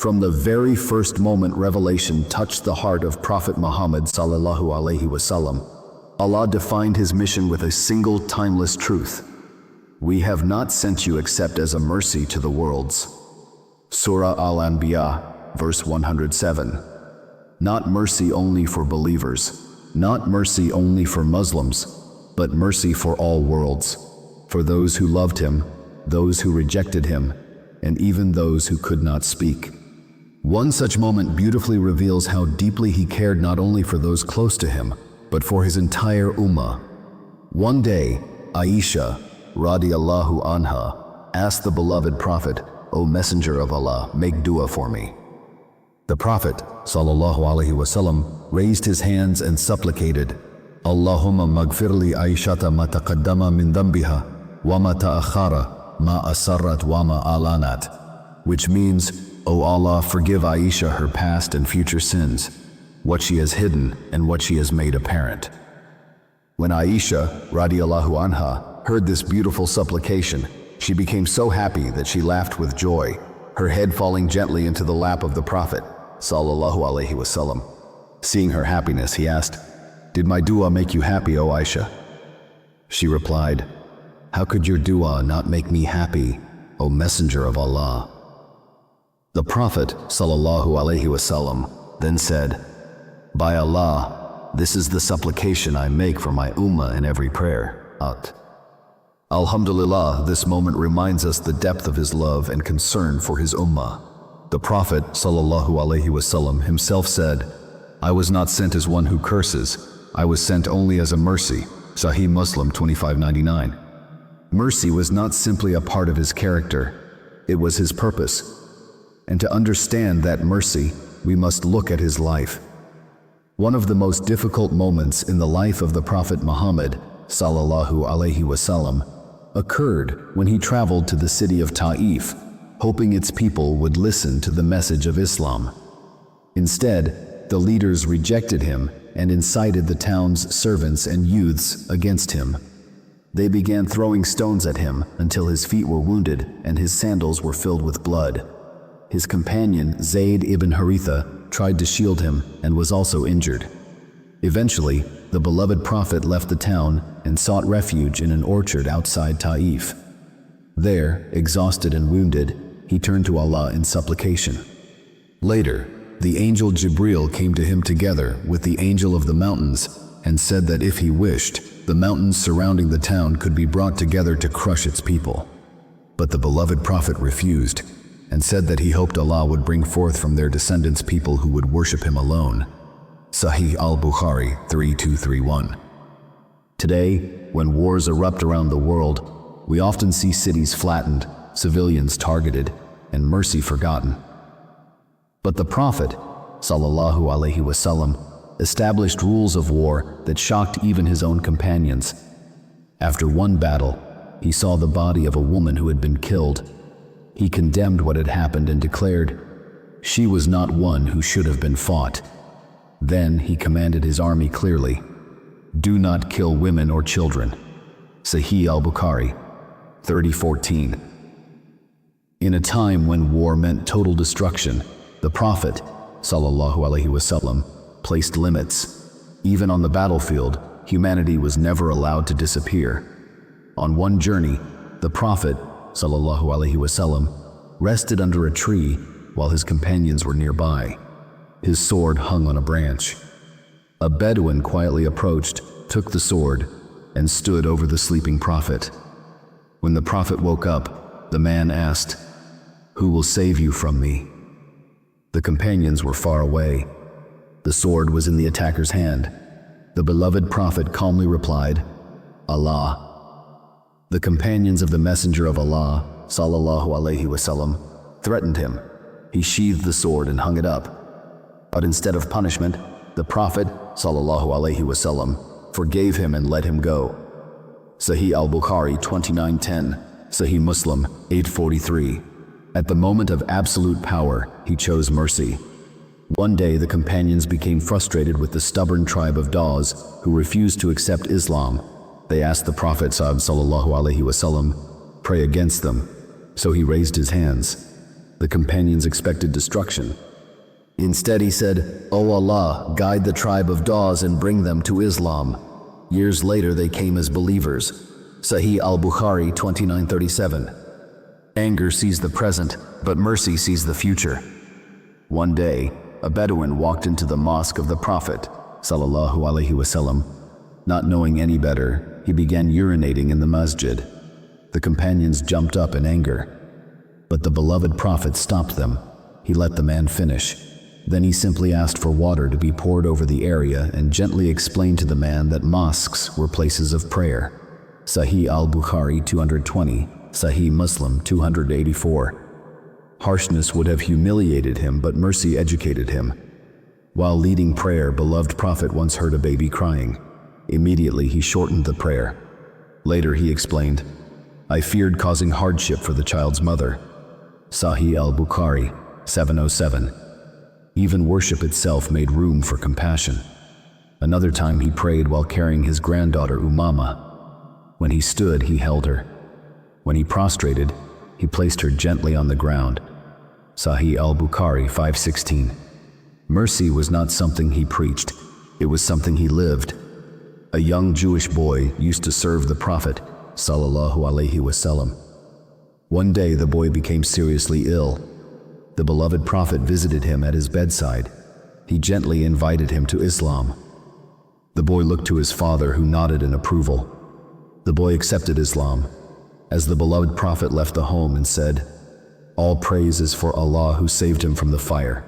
From the very first moment revelation touched the heart of Prophet Muhammad sallallahu alaihi wasallam, Allah defined his mission with a single timeless truth. We have not sent you except as a mercy to the worlds. Surah Al-Anbiya, verse 107. Not mercy only for believers, not mercy only for Muslims, but mercy for all worlds, for those who loved him, those who rejected him, and even those who could not speak. One such moment beautifully reveals how deeply he cared not only for those close to him, but for his entire ummah. One day, Aisha, radiallahu anha, asked the beloved Prophet, "O Messenger of Allah, make dua for me." The Prophet, sallallahu alaihi wasallam, raised his hands and supplicated, "Allahumma magfirli Aishata ma taqaddama min dhanbiha, wa ma ta'akhara, ma asarrat wa ma alanat," which means, "O Allah, forgive Aisha her past and future sins, what she has hidden and what she has made apparent." When Aisha, radiallahu anha, heard this beautiful supplication, she became so happy that she laughed with joy, her head falling gently into the lap of the Prophet, sallallahu alaihi wasallam. Seeing her happiness, he asked, "Did my dua make you happy, O Aisha?" She replied, "How could your dua not make me happy, O Messenger of Allah?" The Prophet, sallallahu alaihi wasallam, then said, "By Allah, this is the supplication I make for my ummah in every prayer." Alhamdulillah, this moment reminds us the depth of his love and concern for his ummah. The Prophet, sallallahu alaihi wasallam, himself said, "I was not sent as one who curses, I was sent only as a mercy." Sahih Muslim 2599. Mercy was not simply a part of his character, it was his purpose. And to understand that mercy, we must look at his life. One of the most difficult moments in the life of the Prophet Muhammad, sallallahu alaihi wasallam, occurred when he traveled to the city of Taif, hoping its people would listen to the message of Islam. Instead, the leaders rejected him and incited the town's servants and youths against him. They began throwing stones at him until his feet were wounded and his sandals were filled with blood. His companion, Zayd ibn Haritha, tried to shield him and was also injured. Eventually, the beloved Prophet left the town and sought refuge in an orchard outside Taif. There, exhausted and wounded, he turned to Allah in supplication. Later, the angel Jibril came to him together with the angel of the mountains and said that if he wished, the mountains surrounding the town could be brought together to crush its people. But the beloved Prophet refused and said that he hoped Allah would bring forth from their descendants people who would worship him alone. Sahih al-Bukhari 3231. Today, when wars erupt around the world, we often see cities flattened, civilians targeted, and mercy forgotten. But the Prophet, sallallahu alaihi wasallam, established rules of war that shocked even his own companions. After one battle, he saw the body of a woman who had been killed. He condemned what had happened and declared, "She was not one who should have been fought." Then he commanded his army clearly, "Do not kill women or children." Sahih al-Bukhari 3014. In a time when war meant total destruction, the Prophet, sallallahu alaihi wasallam, placed limits. Even on the battlefield, humanity was never allowed to disappear. On one journey, the Prophet, sallallahu alaihi wasallam, rested under a tree while his companions were nearby. His sword hung on a branch. A Bedouin quietly approached, took the sword, and stood over the sleeping Prophet. When the Prophet woke up, the man asked, "Who will save you from me?" The companions were far away. The sword was in the attacker's hand. The beloved Prophet calmly replied, "Allah." The companions of the Messenger of Allah, sallallahu alaihi wasallam, threatened him. He sheathed the sword and hung it up. But instead of punishment, the Prophet, sallallahu alaihi wasallam, forgave him and let him go. Sahih al-Bukhari 2910, Sahih Muslim 843. At the moment of absolute power, he chose mercy. One day the companions became frustrated with the stubborn tribe of Daws who refused to accept Islam. They asked the Prophet sallallahu alaihi wasallam, "Pray against them." So he raised his hands. The companions expected destruction. Instead, he said, "O Allah, guide the tribe of Daws and bring them to Islam." Years later, they came as believers. Sahih al-Bukhari 2937. Anger sees the present, but mercy sees the future. One day, a Bedouin walked into the mosque of the Prophet, sallallahu alaihi wasallam. Not knowing any better, he began urinating in the masjid. The companions jumped up in anger, but the beloved Prophet stopped them. He let the man finish. Then he simply asked for water to be poured over the area and gently explained to the man that mosques were places of prayer. Sahih al-Bukhari 220, Sahih Muslim 284. Harshness would have humiliated him, but mercy educated him. While leading prayer, beloved Prophet once heard a baby crying. Immediately he shortened the prayer. Later he explained, "I feared causing hardship for the child's mother." Sahih al-Bukhari 707. Even worship itself made room for compassion. Another time he prayed while carrying his granddaughter Umama. When he stood, he held her. When he prostrated, he placed her gently on the ground. Sahih al-Bukhari 516. Mercy was not something he preached, it was something he lived. A young Jewish boy used to serve the Prophet, sallallahu alaihi wasallam. One day the boy became seriously ill. The beloved Prophet visited him at his bedside. He gently invited him to Islam. The boy looked to his father, who nodded in approval. The boy accepted Islam. As the beloved Prophet left the home and said, "All praise is for Allah who saved him from the fire."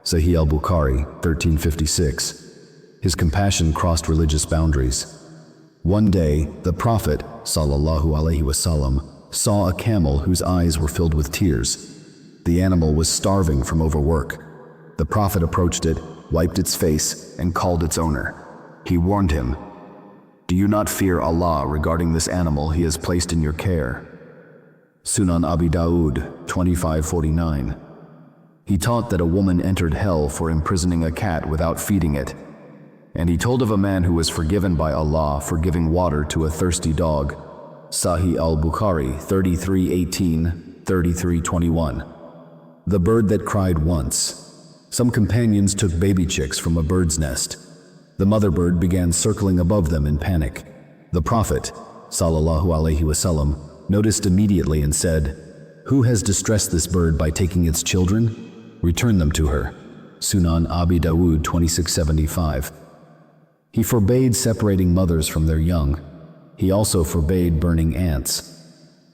Sahih al-Bukhari 1356. His compassion crossed religious boundaries. One day, the Prophet, sallallahu alaihi wasallam, saw a camel whose eyes were filled with tears. The animal was starving from overwork. The Prophet approached it, wiped its face, and called its owner. He warned him, "Do you not fear Allah regarding this animal He has placed in your care?" Sunan Abi Dawud 2549. He taught that a woman entered hell for imprisoning a cat without feeding it. And he told of a man who was forgiven by Allah for giving water to a thirsty dog. Sahih al-Bukhari 3318, 3321. The bird that cried once. Some companions took baby chicks from a bird's nest. The mother bird began circling above them in panic. The Prophet, sallallahu alaihi wasallam, noticed immediately and said, "Who has distressed this bird by taking its children? Return them to her." Sunan Abi Dawud 2675. He forbade separating mothers from their young. He also forbade burning ants.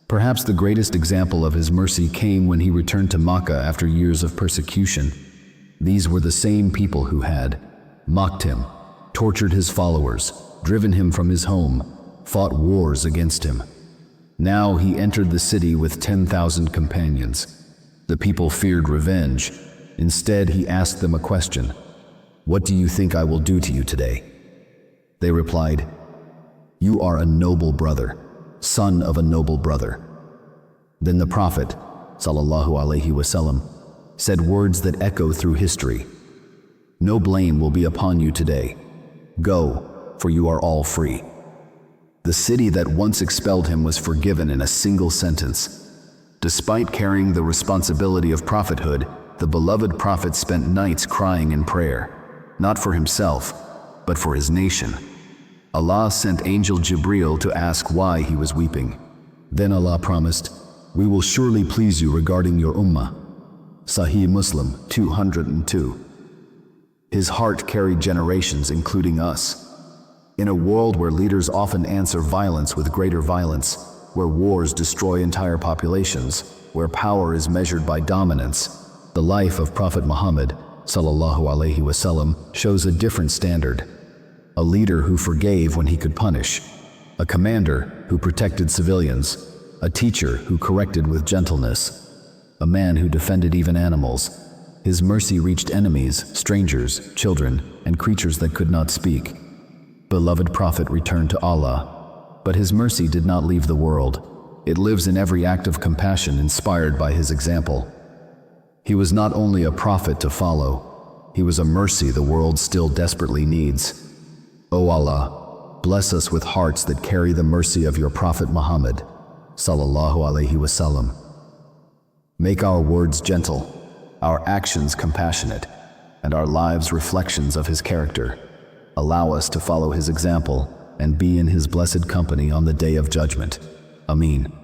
Perhaps the greatest example of his mercy came when he returned to Makkah after years of persecution. These were the same people who had mocked him, tortured his followers, driven him from his home, fought wars against him. Now he entered the city with 10,000 companions. The people feared revenge. Instead, he asked them a question. "What do you think I will do to you today?" They replied, "You are a noble brother, son of a noble brother." Then the Prophet, sallallahu alaihi wasallam, said words that echo through history. "No blame will be upon you today. Go, for you are all free." The city that once expelled him was forgiven in a single sentence. Despite carrying the responsibility of prophethood, the beloved Prophet spent nights crying in prayer, not for himself, but for his nation. Allah sent angel Jibreel to ask why he was weeping. Then Allah promised, "We will surely please you regarding your ummah." Sahih Muslim 202. His heart carried generations, including us. In a world where leaders often answer violence with greater violence, where wars destroy entire populations, where power is measured by dominance, the life of Prophet Muhammad, sallallahu alaihi wasallam, shows a different standard. A leader who forgave when he could punish, a commander who protected civilians, a teacher who corrected with gentleness, a man who defended even animals. His mercy reached enemies, strangers, children, and creatures that could not speak. Beloved Prophet returned to Allah, but his mercy did not leave the world. It lives in every act of compassion inspired by his example. He was not only a prophet to follow, he was a mercy the world still desperately needs. O Allah, bless us with hearts that carry the mercy of your Prophet Muhammad, sallallahu alaihi wasallam. Make our words gentle, our actions compassionate, and our lives reflections of his character. Allow us to follow his example and be in his blessed company on the day of judgment. Ameen.